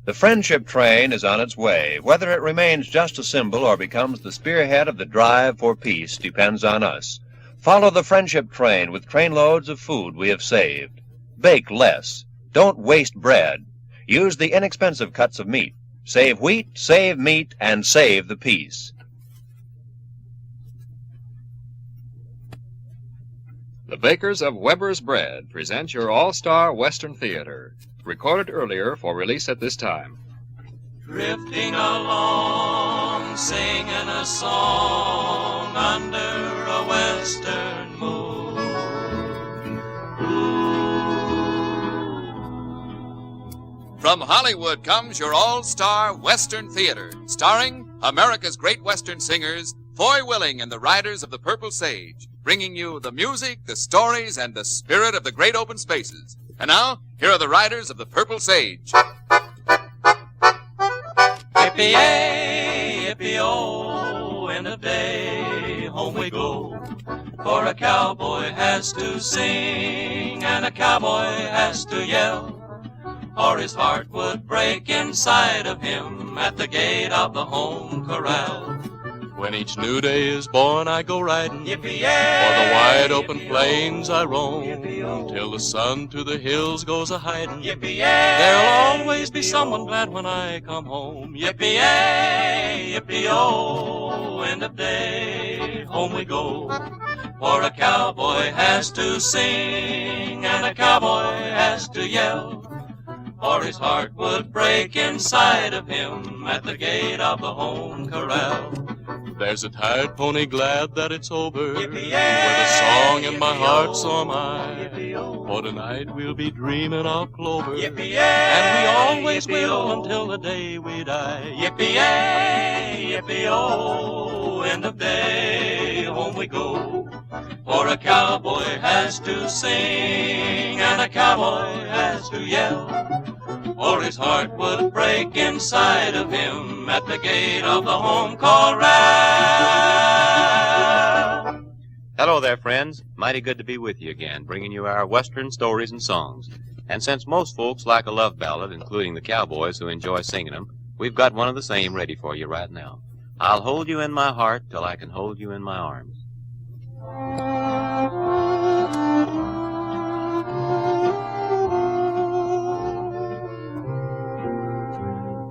The friendship train is on its way. Whether it remains just a symbol or becomes the spearhead of the drive for peace depends on us. Follow the friendship train with trainloads of food we have saved. Bake less. Don't waste bread. Use the inexpensive cuts of meat. Save wheat, save meat, and save the peace. The Bakers of Weber's Bread present your all-star Western Theater, recorded earlier for release at this time. Drifting along, singing a song under a western moon. From Hollywood comes your all-star Western Theater, starring America's great Western singers, Foy Willing and the Riders of the Purple Sage, bringing you the music, the stories, and the spirit of the great open spaces. And now, here are the Riders of the Purple Sage. Yippee-yay, yippee-oh, end of day, home we go. For a cowboy has to sing, and a cowboy has to yell, or his heart would break inside of him at the gate of the home corral. When each new day is born, I go riding. Yippee-yay, O'er the wide open yippee-oh, plains I roam, yippee-oh, till the sun to the hills goes a-hiding. yippee-yay, There'll always be yippee-oh, someone glad when I come home. Yippee-yay, yippee-oh, end of day, home we go. For a cowboy has to sing, and a cowboy has to yell, or his heart would break inside of him at the gate of the home corral. There's a tired pony glad that it's over, with Yippee-yay, a song in my heart, so am I. yippee-oh, For tonight we'll be dreaming of clover, yippee-yay, and we always will yippee-oh, until the day we die. Yippee-yay, yippee-oh, end of day, home we go. For a cowboy has to sing, and a cowboy has to yell, or his heart would break inside of him at the gate of the home corral. Hello there, friends. Mighty good to be with you again, bringing you our Western stories and songs. And since most folks like a love ballad, including the cowboys who enjoy singing them, we've got one of the same ready for you right now. I'll hold you in my heart till I can hold you in my arms.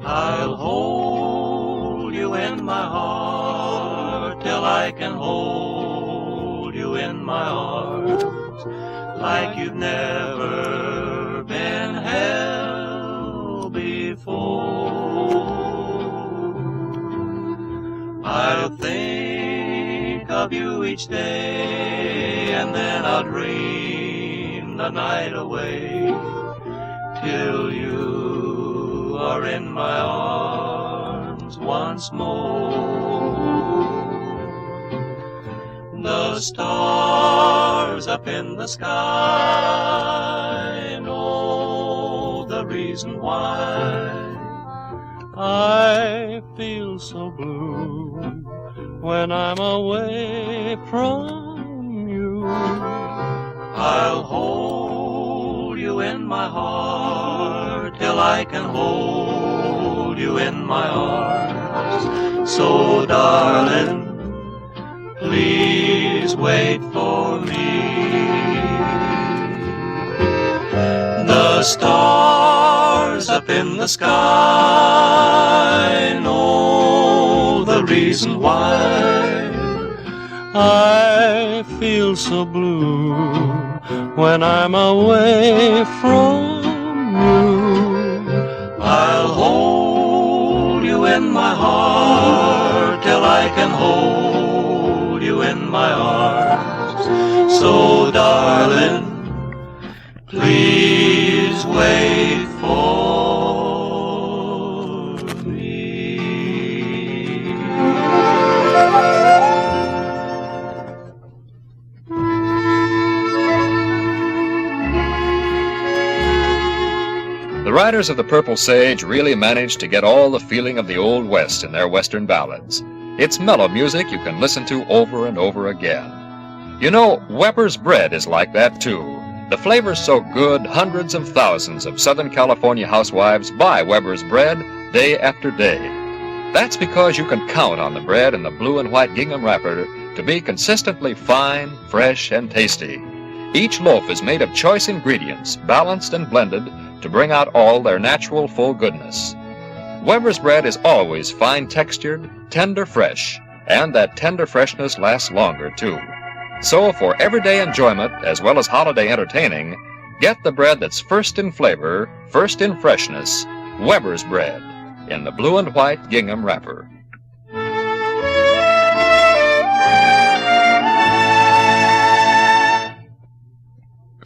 I'll hold you in my heart till I can hold you in my arms, like you've never been held before. I'll think of you each day, and then I'll dream the night away, till you are in my arms once more. The stars up in the sky know the reason why I feel so blue when I'm away from you. I'll hold you in my heart till I can hold you in my arms. So darling, please wait for me. The stars up in the sky know the reason why I feel so blue when I'm away from you. I'll hold you in my heart till I can hold you in my arms. So darling, please wait for me. The Riders of the Purple Sage really managed to get all the feeling of the Old West in their Western ballads. It's mellow music you can listen to over and over again. You know, Weber's Bread is like that too. The flavor's so good, hundreds of thousands of Southern California housewives buy Weber's bread day after day. That's because you can count on the bread in the blue and white gingham wrapper to be consistently fine, fresh, and tasty. Each loaf is made of choice ingredients, balanced and blended to bring out all their natural full goodness. Weber's bread is always fine-textured, tender fresh, and that tender freshness lasts longer, too. So for everyday enjoyment as well as holiday entertaining, get the bread that's first in flavor, first in freshness, Weber's bread, in the blue and white gingham wrapper.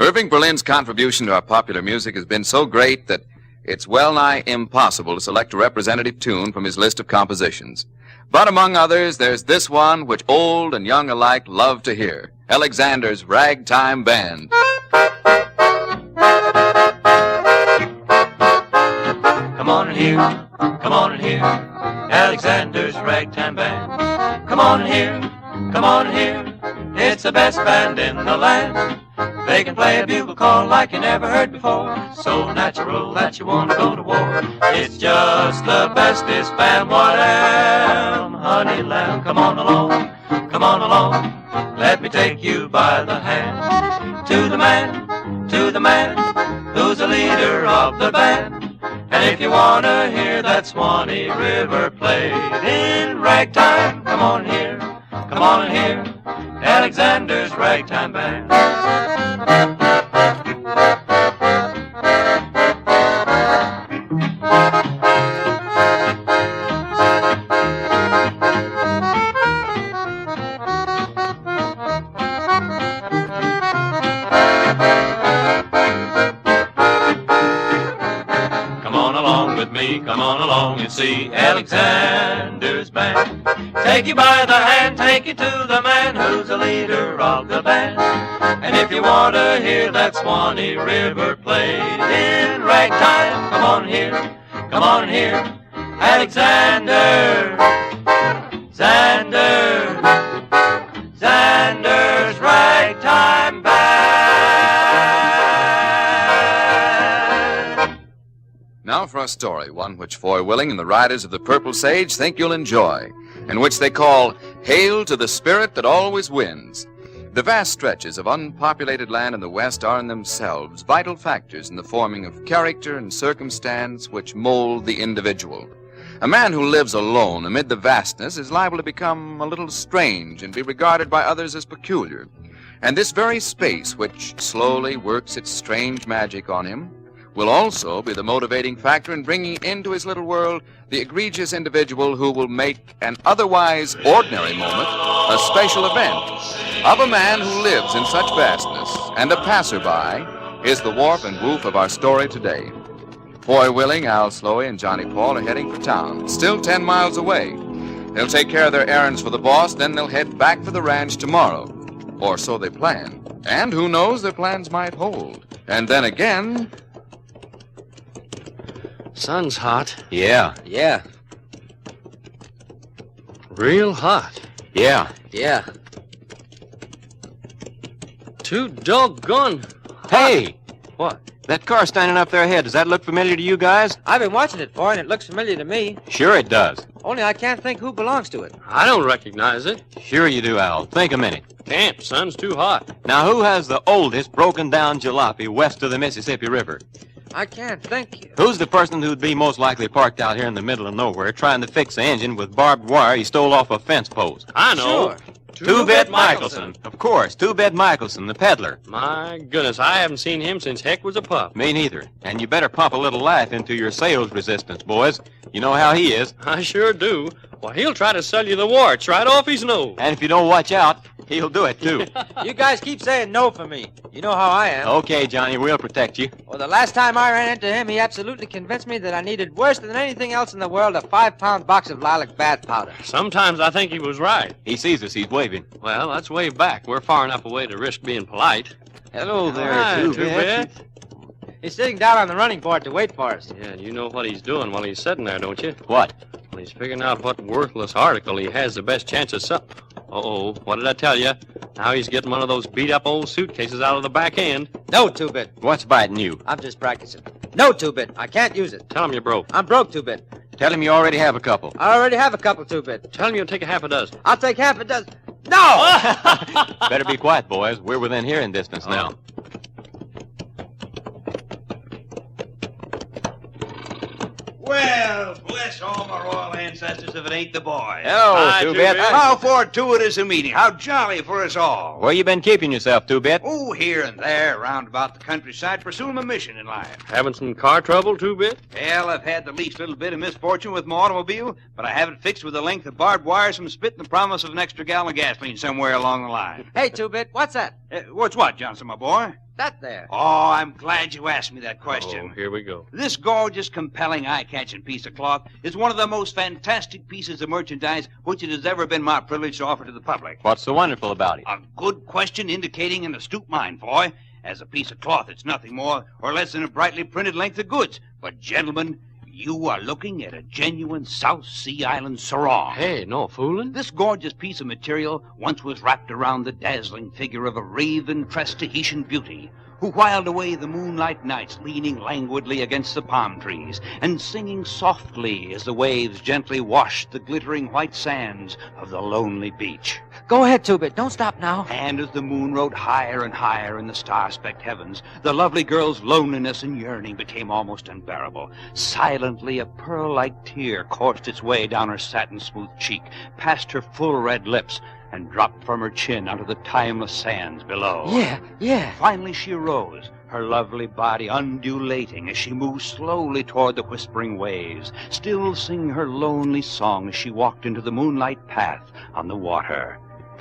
Irving Berlin's contribution to our popular music has been so great that it's well nigh impossible to select a representative tune from his list of compositions. But among others, there's this one which old and young alike love to hear, Alexander's Ragtime Band. Come on and hear, Alexander's Ragtime Band. Come on and hear, it's the best band in the land. They can play a bugle call like you never heard before, so natural that you want to go to war. It's just the bestest band, what am, honey lamb. Come on along, let me take you by the hand. To the man, who's the leader of the band. And if you want to hear that Swanee River played in ragtime, come on and hear, Alexander's Ragtime Band. Come on along and see Alexander's band. Take you by the hand, take you to the man who's the leader of the band. And if you want to hear that Swanee River played in ragtime, come on and hear, Alexander, Xander's Ragtime Band. Now for a story, one which Foy Willing and the Riders of the Purple Sage think you'll enjoy, and which they call Hail to the Spirit That Always Wins. The vast stretches of unpopulated land in the West are in themselves vital factors in the forming of character and circumstance which mold the individual. A man who lives alone amid the vastness is liable to become a little strange and be regarded by others as peculiar. And this very space which slowly works its strange magic on him will also be the motivating factor in bringing into his little world the egregious individual who will make an otherwise ordinary moment a special event. Of a man who lives in such vastness and a passerby is the warp and woof of our story today. Foy Willing, Al Sloey, and Johnny Paul are heading for town, still 10 miles away. They'll take care of their errands for the boss, then they'll head back for the ranch tomorrow. Or so they plan. And who knows, their plans might hold. And then again... Sun's hot. Yeah. Real hot. Yeah. Too doggone. Hey! What? That car standing up there ahead, does that look familiar to you guys? I've been watching it, Foy, and it looks familiar to me. Sure it does. Only I can't think who belongs to it. I don't recognize it. Sure you do, Al. Think a minute. Can't. Sun's too hot. Now, who has the oldest broken-down jalopy west of the Mississippi River? I can't think. Who's the person who'd be most likely parked out here in the middle of nowhere trying to fix the engine with barbed wire he stole off a fence post? I know. Sure. Two-Bit Michelson. Of course, Two-Bit Michelson, the peddler. My goodness, I haven't seen him since Heck was a pup. Me neither. And you better pump a little life into your sales resistance, boys. You know how he is. I sure do. Well, he'll try to sell you the warts right off his nose. And if you don't watch out, he'll do it, too. You guys keep saying no for me. You know how I am. Okay, Johnny, we'll protect you. Well, the last time I ran into him, he absolutely convinced me that I needed worse than anything else in the world a 5-pound box of lilac bath powder. Sometimes I think he was right. He sees us. He's waving. Well, let's wave back. We're far enough away to risk being polite. Hello there, Hi, Two-Bit. He's sitting down on the running board to wait for us. Yeah, you know what he's doing while he's sitting there, don't you? What? Well, he's figuring out what worthless article he has the best chance of selling. Uh-oh, what did I tell you? Now he's getting one of those beat-up old suitcases out of the back end. No, Two-Bit. What's biting you? I'm just practicing. No, Two-Bit. I can't use it. Tell him you're broke. I'm broke, Two-Bit. Tell him you already have a couple. I already have a couple, Two-Bit. Tell him you'll take a half a dozen. I'll take half a dozen. No! Better be quiet, boys. We're within hearing distance now. Well, bless all my royal ancestors if it ain't the boy. Hello, Two-Bit. How fortuitous a meeting. How jolly for us all. Where you been keeping yourself, Two-Bit? Oh, here and there, round about the countryside, pursuing my mission in life. Having some car trouble, Two-Bit? Well, I've had the least little bit of misfortune with my automobile, but I have it fixed with a length of barbed wire, some spit, and the promise of an extra gallon of gasoline somewhere along the line. Hey, Two-Bit, what's that? What's what, Johnson, my boy? That there. Oh, I'm glad you asked me that question. Oh, here we go. This gorgeous, compelling, eye-catching piece of cloth is one of the most fantastic pieces of merchandise which it has ever been my privilege to offer to the public. What's so wonderful about it? A good question indicating an astute mind, Foy. As a piece of cloth, it's nothing more or less than a brightly printed length of goods. But, gentlemen, you are looking at a genuine South Sea Island sarong. Hey, no fooling. This gorgeous piece of material once was wrapped around the dazzling figure of a raven-tressed Tahitian beauty who whiled away the moonlight nights leaning languidly against the palm trees and singing softly as the waves gently washed the glittering white sands of the lonely beach. Go ahead, Two-Bit. Don't stop now. And as the moon rode higher and higher in the star-specked heavens, the lovely girl's loneliness and yearning became almost unbearable. Silently, a pearl-like tear coursed its way down her satin-smooth cheek, past her full red lips, and dropped from her chin onto the timeless sands below. Yeah. Finally she arose, her lovely body undulating as she moved slowly toward the whispering waves, still singing her lonely song as she walked into the moonlight path on the water.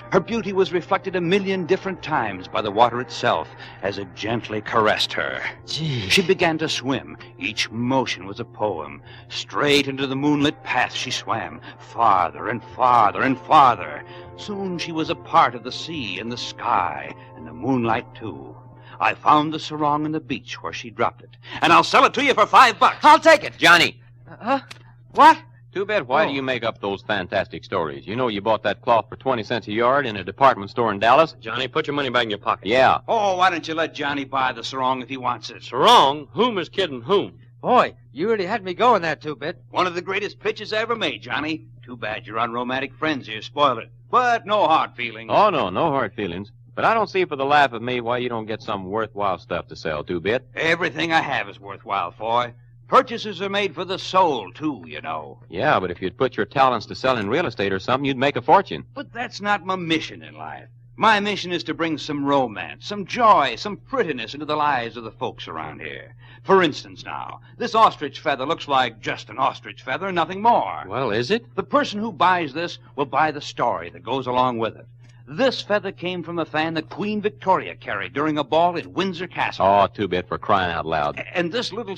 Her beauty was reflected a million different times by the water itself as it gently caressed her. Gee. She began to swim. Each motion was a poem. Straight into the moonlit path she swam, farther and farther and farther. Soon she was a part of the sea and the sky and the moonlight too. I found the sarong on the beach where she dropped it, and I'll sell it to you for $5. I'll take it. Johnny, Huh? What? Two-Bit, why do you make up those fantastic stories? You know you bought that cloth for 20 cents a yard in a department store in Dallas? Johnny, put your money back in your pocket. Yeah. Oh, why don't you let Johnny buy the sarong if he wants it? Wrong. Whom is kidding whom? Boy, you really had me going there, Two-Bit. One of the greatest pitches I ever made, Johnny. Too bad your unromantic friends here spoiled it. But no hard feelings. Oh, no hard feelings. But I don't see for the life of me why you don't get some worthwhile stuff to sell, Two-Bit. Everything I have is worthwhile, Foy. Purchases are made for the soul, too, you know. Yeah, but if you'd put your talents to selling real estate or something, you'd make a fortune. But that's not my mission in life. My mission is to bring some romance, some joy, some prettiness into the lives of the folks around here. For instance, now, this ostrich feather looks like just an ostrich feather, nothing more. Well, is it? The person who buys this will buy the story that goes along with it. This feather came from a fan that Queen Victoria carried during a ball at Windsor Castle. Oh, Two-Bit, for crying out loud. And this little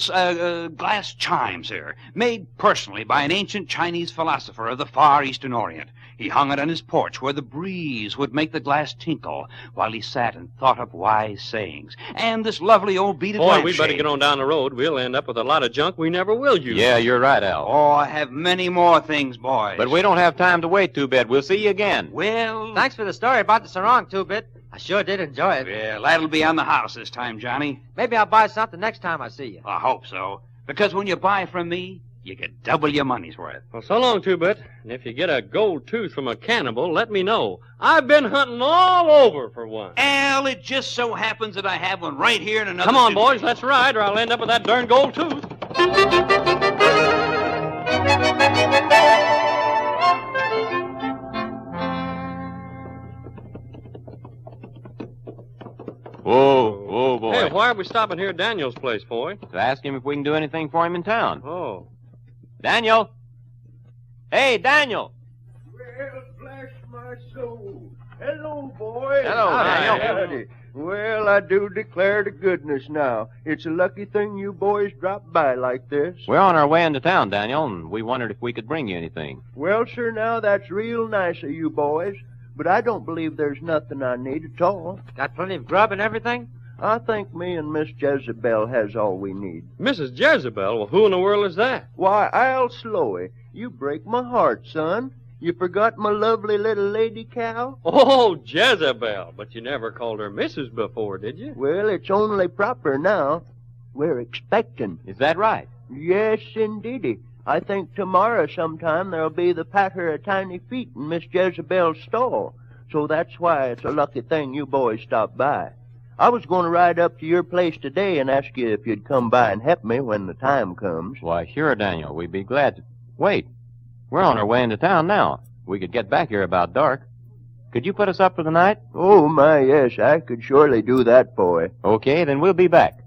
glass chimes here, made personally by an ancient Chinese philosopher of the Far Eastern Orient. He hung it on his porch where the breeze would make the glass tinkle while he sat and thought up wise sayings. And this lovely old beaded Boy, we lampshade. better get on down the road. We'll end up with a lot of junk we never will use. Yeah, you're right, Al. Oh, I have many more things, boys. But we don't have time to wait, Two-Bit. We'll see you again. Well... Thanks for the story about the sarong, Two-Bit. I sure did enjoy it. Well, that'll be on the house this time, Johnny. Maybe I'll buy something next time I see you. I hope so. Because when you buy from me, you get double your money's worth. Well, so long, Two-Bit. And if you get a gold tooth from a cannibal, let me know. I've been hunting all over for one. Al, it just so happens that I have one right here in another... Come on, suitcase. boys, let's ride, or I'll end up with that darn gold tooth. Whoa, boy. Hey, why are we stopping here at Daniel's place, boy? To ask him if we can do anything for him in town. Oh. Daniel! Hey, Daniel! Well, bless my soul. Hello, boys. Hello, Daniel. Howdy. Well, I do declare to goodness now. It's a lucky thing you boys dropped by like this. We're on our way into town, Daniel, and we wondered if we could bring you anything. Well, sir, now that's real nice of you boys. But I don't believe there's nothing I need at all. Got plenty of grub and everything? I think me and Miss Jezebel has all we need. Mrs. Jezebel? Well, who in the world is that? Why, Al Sloey, you break my heart, son. You forgot my lovely little lady cow? Oh, Jezebel. But you never called her Mrs. before, did you? Well, it's only proper now. We're expecting. Is that right? Yes, indeedy. I think tomorrow sometime there'll be the patter of tiny feet in Miss Jezebel's stall. So that's why it's a lucky thing you boys stopped by. I was going to ride up to your place today and ask you if you'd come by and help me when the time comes. Why, sure, Daniel. We'd be glad to. Wait. We're on our way into town now. We could get back here about dark. Could you put us up for the night? Oh, my, yes, I could surely do that, boy. Okay, then we'll be back.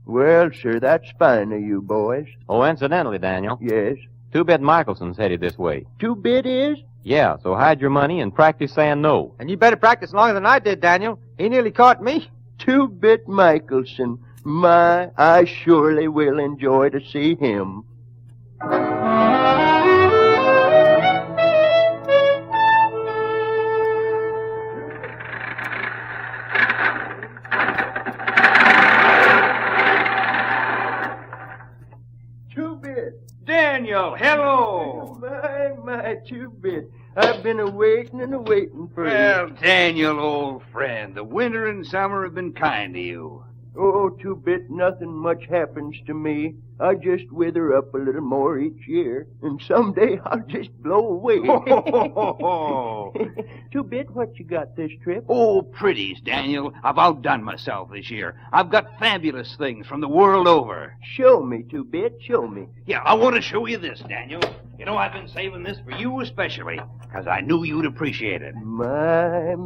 Well, sir, that's fine of you boys. Oh, incidentally, Daniel. Yes. Two-Bit Michelson's headed this way. Two-Bit is? Yeah, so hide your money and practice saying no. And you better practice longer than I did, Daniel. He nearly caught me. Two-Bit Michelson. My, I surely will enjoy to see him. Two-Bit. Daniel, hello. My, Two-Bit. I've been a-waiting and a-waiting for Well, you. Daniel, old friend, the winter and summer have been kind to you. Oh, Two-Bit, nothing much happens to me. I just wither up a little more each year, and someday I'll just blow away. Two-Bit, what you got this trip? Oh, pretties, Daniel. I've outdone myself this year. I've got fabulous things from the world over. Show me, Two-Bit, show me. Yeah, I want to show you this, Daniel. You know, I've been saving this for you especially, because I knew you'd appreciate it. My.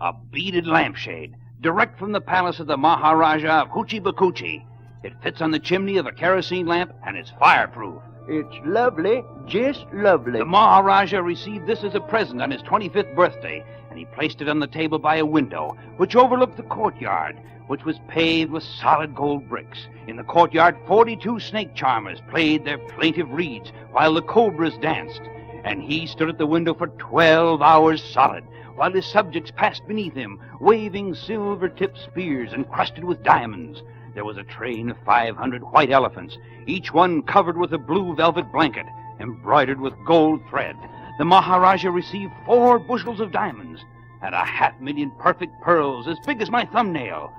A beaded lampshade, direct from the palace of the Maharaja of Hoochie Bakuchi. It fits on the chimney of a kerosene lamp, and it's fireproof. It's lovely, just lovely. The Maharaja received this as a present on his 25th birthday, and he placed it on the table by a window, which overlooked the courtyard, which was paved with solid gold bricks. In the courtyard, 42 snake charmers played their plaintive reeds while the cobras danced, and he stood at the window for 12 hours solid, while his subjects passed beneath him, waving silver-tipped spears encrusted with diamonds. There was a train of 500 white elephants, each one covered with a blue velvet blanket, embroidered with gold thread. The Maharaja received 4 bushels of diamonds and 500,000 perfect pearls as big as my thumbnail.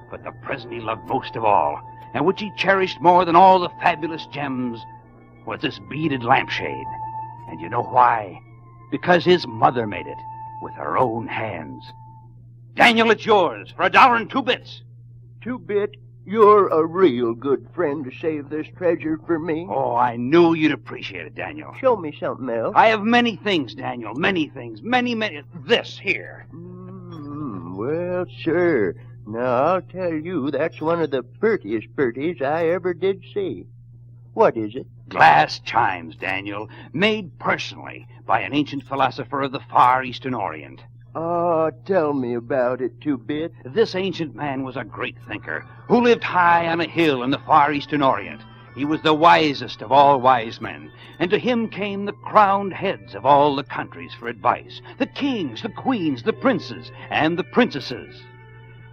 But the present he loved most of all, and which he cherished more than all the fabulous gems, was this beaded lampshade. And you know why? Because his mother made it with her own hands. Daniel, it's yours for $1 and 2 bits. Two-Bit, you're a real good friend to save this treasure for me. Oh, I knew you'd appreciate it, Daniel. Show me something else. I have many things, Daniel, many things, many. This here. Well, sir, now I'll tell you that's one of the prettiest I ever did see. What is it? Glass chimes, Daniel, made personally by an ancient philosopher of the Far Eastern Orient. Oh, tell me about it, Two-Bit. This ancient man was a great thinker who lived high on a hill in the Far Eastern Orient. He was the wisest of all wise men, and to him came the crowned heads of all the countries for advice, the kings, the queens, the princes, and the princesses.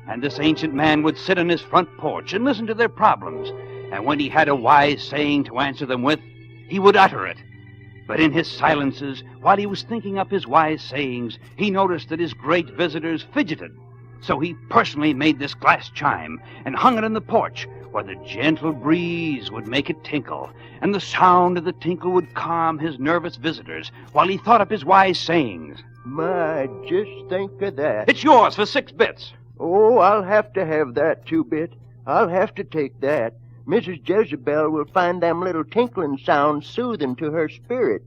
And this ancient man would sit on his front porch and listen to their problems, and when he had a wise saying to answer them with, he would utter it. But in his silences, while he was thinking up his wise sayings, he noticed that his great visitors fidgeted. So he personally made this glass chime and hung it on the porch, where the gentle breeze would make it tinkle, and the sound of the tinkle would calm his nervous visitors while he thought up his wise sayings. My, just think of that. It's yours for 6 bits. Oh, I'll have to have that, Two-Bit. I'll have to take that. Mrs. Jezebel will find them little tinkling sounds soothing to her spirit,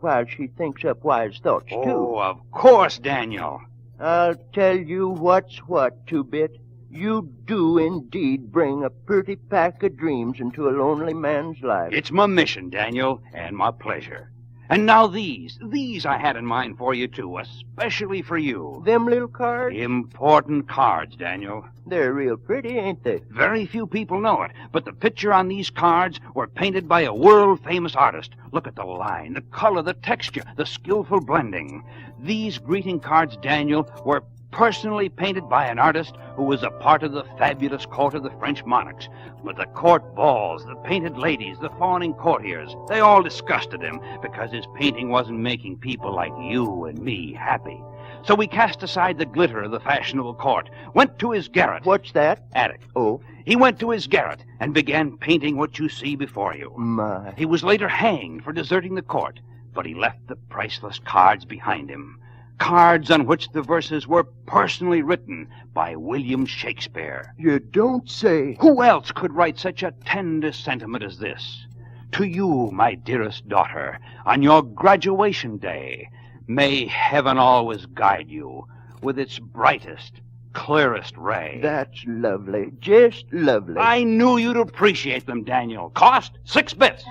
while she thinks up wise thoughts, too. Oh, of course, Daniel. I'll tell you what's what, Two-Bit. You do indeed bring a pretty pack of dreams into a lonely man's life. It's my mission, Daniel, and my pleasure. And now these I had in mind for you, too, especially for you. Them little cards? Important cards, Daniel. They're real pretty, ain't they? Very few people know it, but the picture on these cards were painted by a world-famous artist. Look at the line, the color, the texture, the skillful blending. These greeting cards, Daniel, were personally painted by an artist who was a part of the fabulous court of the French monarchs. But the court balls, the painted ladies, the fawning courtiers, they all disgusted him because his painting wasn't making people like you and me happy. So he cast aside the glitter of the fashionable court, went to his garret. What's that? Attic. Oh, He went to his garret and began painting what you see before you. my. He was later hanged for deserting the court, but he left the priceless cards behind him. Cards on which the verses were personally written by William Shakespeare. You don't say. Who else could write such a tender sentiment as this? To you, my dearest daughter, on your graduation day, may heaven always guide you with its brightest, clearest ray. That's lovely. Just lovely. I knew you'd appreciate them, Daniel. Cost 6 bits.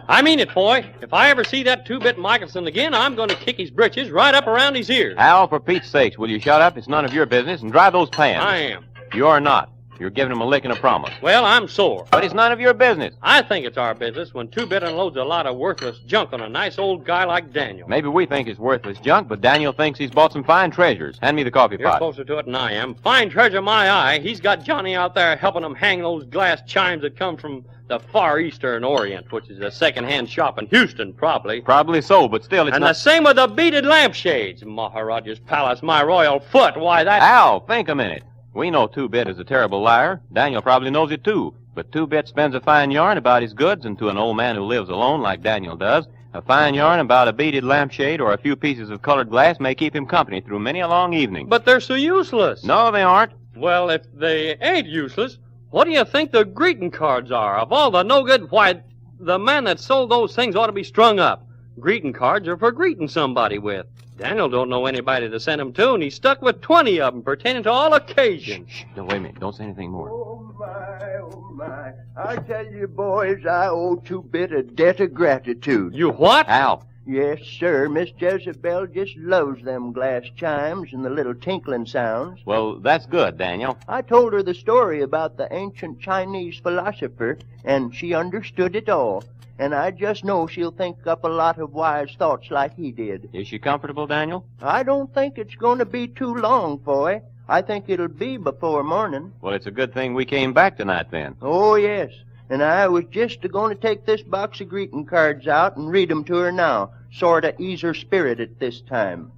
I mean it, boy. If I ever see that two-bit Michelson again, I'm going to kick his britches right up around his ears. Al, for Pete's sakes, will you shut up? It's none of your business, and dry those pans. I am. You're not. You're giving him a lick and a promise. Well, I'm sore. But it's none of your business. I think it's our business when two-bit unloads a lot of worthless junk on a nice old guy like Daniel. Maybe we think it's worthless junk, but Daniel thinks he's bought some fine treasures. Hand me the coffee You're pot. closer to it than I am. Fine treasure, my eye. He's got Johnny out there helping him hang those glass chimes that come from the Far Eastern Orient, which is a second-hand shop in Houston, probably. Probably so, but still it's And not... the same with the beaded lampshades. Maharaja's palace, my royal foot. Why, that... Al, think a minute. We know Two-Bit is a terrible liar. Daniel probably knows it, too. But Two-Bit spends a fine yarn about his goods, and to an old man who lives alone like Daniel does, a fine yarn about a beaded lampshade or a few pieces of colored glass may keep him company through many a long evening. But they're so useless. No, they aren't. Well, if they ain't useless, what do you think the greeting cards are? Of all the no-good, why, the man that sold those things ought to be strung up. Greeting cards are for greeting somebody with. Daniel don't know anybody to send them to, and he's stuck with 20 of them pertaining to all occasions. Shh, no, wait a minute. Don't say anything more. Oh, my, oh, my. I tell you, boys, I owe Two-Bit a debt of gratitude. You what? Al, Yes, sir. Miss Jezebel just loves them glass chimes and the little tinkling sounds. well, that's good, Daniel. I told her the story about the ancient Chinese philosopher, and she understood it all. And I just know she'll think up a lot of wise thoughts like he did. Is she comfortable, Daniel? I don't think it's going to be too long, boy. I think it'll be before morning. Well, it's a good thing we came back tonight, then. Oh, yes. And I was just going to take this box of greeting cards out and read 'em to her now. Sort of ease her spirit at this time.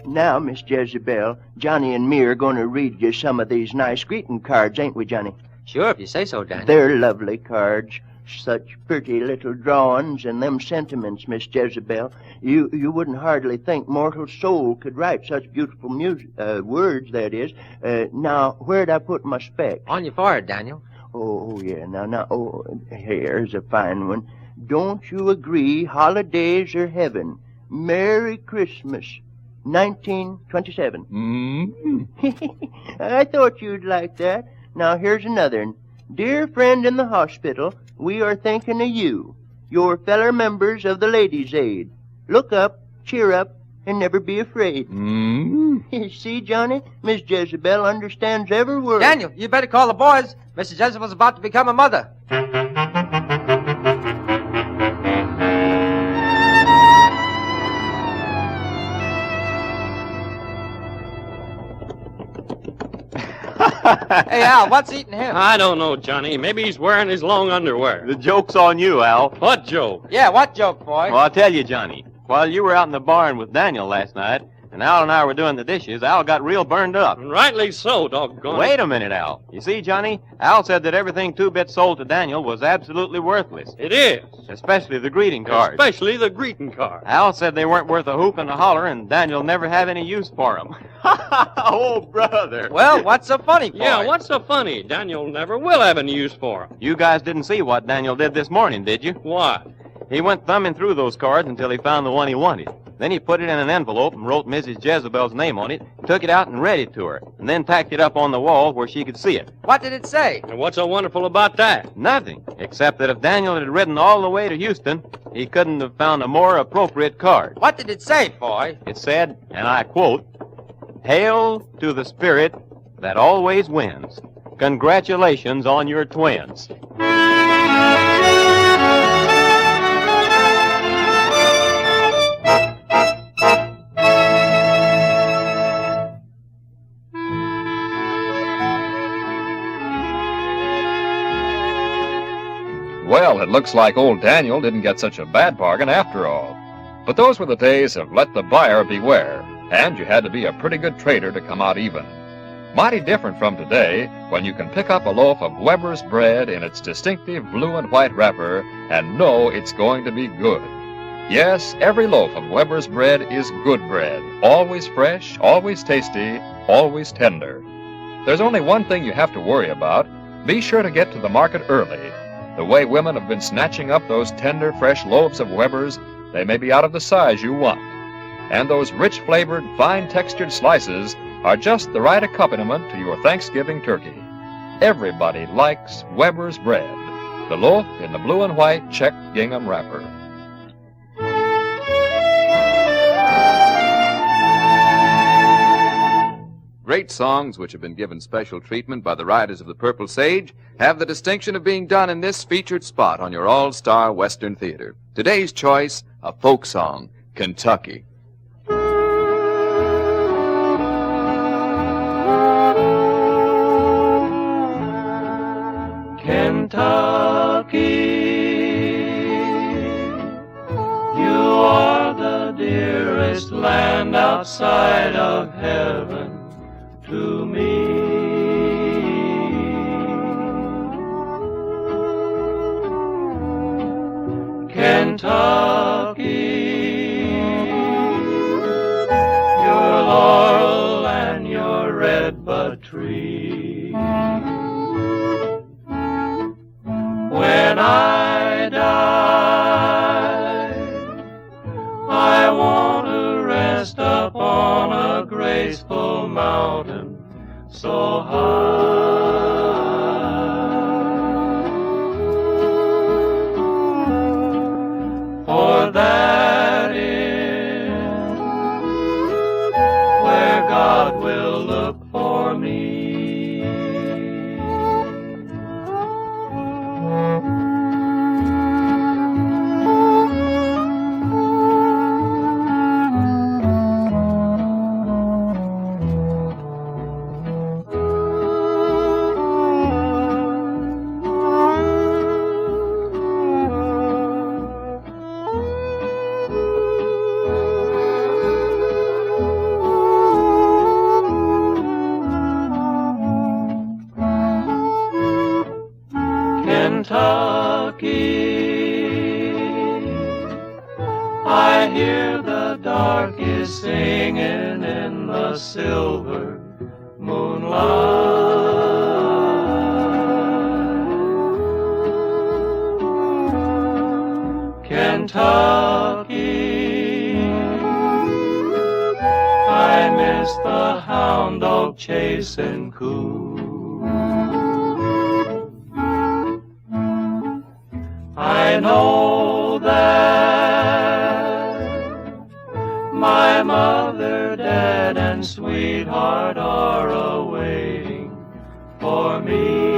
Now, Miss Jezebel, Johnny and me are going to read you some of these nice greeting cards, ain't we, Johnny? Sure, if you say so, Daniel. They're lovely cards. Such pretty little drawings and them sentiments, Miss Jezebel. You wouldn't hardly think mortal soul could write such beautiful words, that is. Now, where'd I put my specs? On your forehead, Daniel. Oh, yeah. Now, here's a fine one. Don't you agree holidays are heaven? Merry Christmas, 1927. Mm-hmm. I thought you'd like that. Now, here's another one. Dear friend in the hospital, we are thinking of you, your feller members of the Ladies' Aid. Look up, cheer up, and never be afraid. Mm-hmm. See, Johnny, Miss Jezebel understands every word. Daniel, you better call the boys. Mrs. Jezebel's about to become a mother. Hey, Al, what's eating him? I don't know, Johnny. Maybe he's wearing his long underwear. The joke's on you, Al. What joke? Yeah, what joke, boy? Well, I'll tell you, Johnny. While you were out in the barn with Daniel last night, and Al and I were doing the dishes, Al got real burned up. And rightly so, doggone it. Wait a minute, Al. You see, Johnny, Al said that everything Two-Bit sold to Daniel was absolutely worthless, It is. especially the greeting cards. Especially the greeting card. Al said they weren't worth a hoop and a holler, and Daniel never have any use for them. Oh, brother. Well, what's so funny, boy? Yeah, what's so funny? Daniel never will have any use for 'em. You guys didn't see what Daniel did this morning, did you? What? He went thumbing through those cards until he found the one he wanted. Then he put it in an envelope and wrote Mrs. Jezebel's name on it, took it out and read it to her, and then tacked it up on the wall where she could see it. What did it say? And what's so wonderful about that? Nothing, except that if Daniel had ridden all the way to Houston, he couldn't have found a more appropriate card. What did it say, Foy? It said, and I quote, "Hail to the spirit that always wins. Congratulations on your twins." Well, it looks like old Daniel didn't get such a bad bargain after all. But those were the days of let the buyer beware, and you had to be a pretty good trader to come out even. Mighty different from today, when you can pick up a loaf of Weber's bread in its distinctive blue and white wrapper and know it's going to be good. Yes, every loaf of Weber's bread is good bread, always fresh, always tasty, always tender. There's only one thing you have to worry about. Be sure to get to the market early. The way women have been snatching up those tender, fresh loaves of Weber's, they may be out of the size you want. And those rich-flavored, fine-textured slices are just the right accompaniment to your Thanksgiving turkey. Everybody likes Weber's bread, the loaf in the blue and white checked gingham wrapper. Great songs which have been given special treatment by the Riders of the Purple Sage have the distinction of being done in this featured spot on your all-star Western Theater. Today's choice, a folk song, Kentucky. Kentucky, you are the dearest land outside of heaven to me. Kentucky, your laurel and your redbud tree. When I die, I want to rest upon a graceful mountain so high. For that is where God will look for me. Kentucky, I hear the dark is singing in the silver moonlight. Kentucky, I miss the hound dog chasing cool. I know that my mother, dad, and sweetheart are awaiting for me.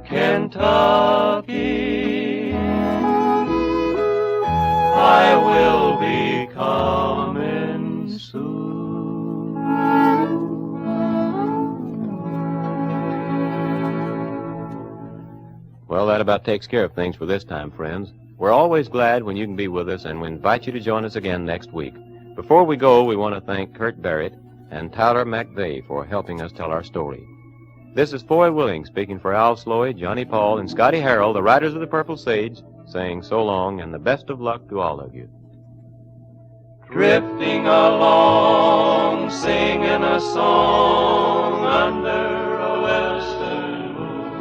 Kentucky, I will be coming soon. Well, that about takes care of things for this time, friends. We're always glad when you can be with us, and we invite you to join us again next week. Before we go, we want to thank Kurt Barrett and Tyler McVeigh for helping us tell our story. This is Foy Willing speaking for Al Sloy, Johnny Paul, and Scotty Harrell, the Riders of the Purple Sage, saying so long and the best of luck to all of you. Drifting along, singing a song under a western moon.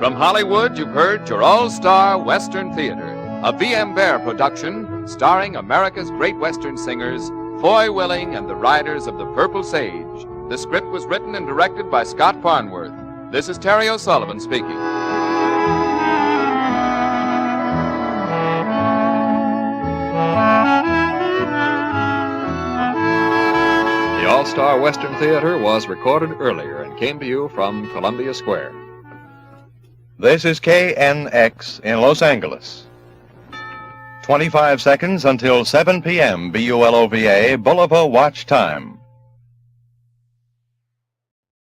From Hollywood, you've heard your all-star Western Theater, a V.M. Bear production starring America's great Western singers, Foy Willing and the Riders of the Purple Sage. The script was written and directed by Scott Farnworth. This is Terry O'Sullivan speaking. The All-Star Western Theater was recorded earlier and came to you from Columbia Square. This is KNX in Los Angeles. 25 seconds until 7 p.m. BULOVA Bulova Watch Time.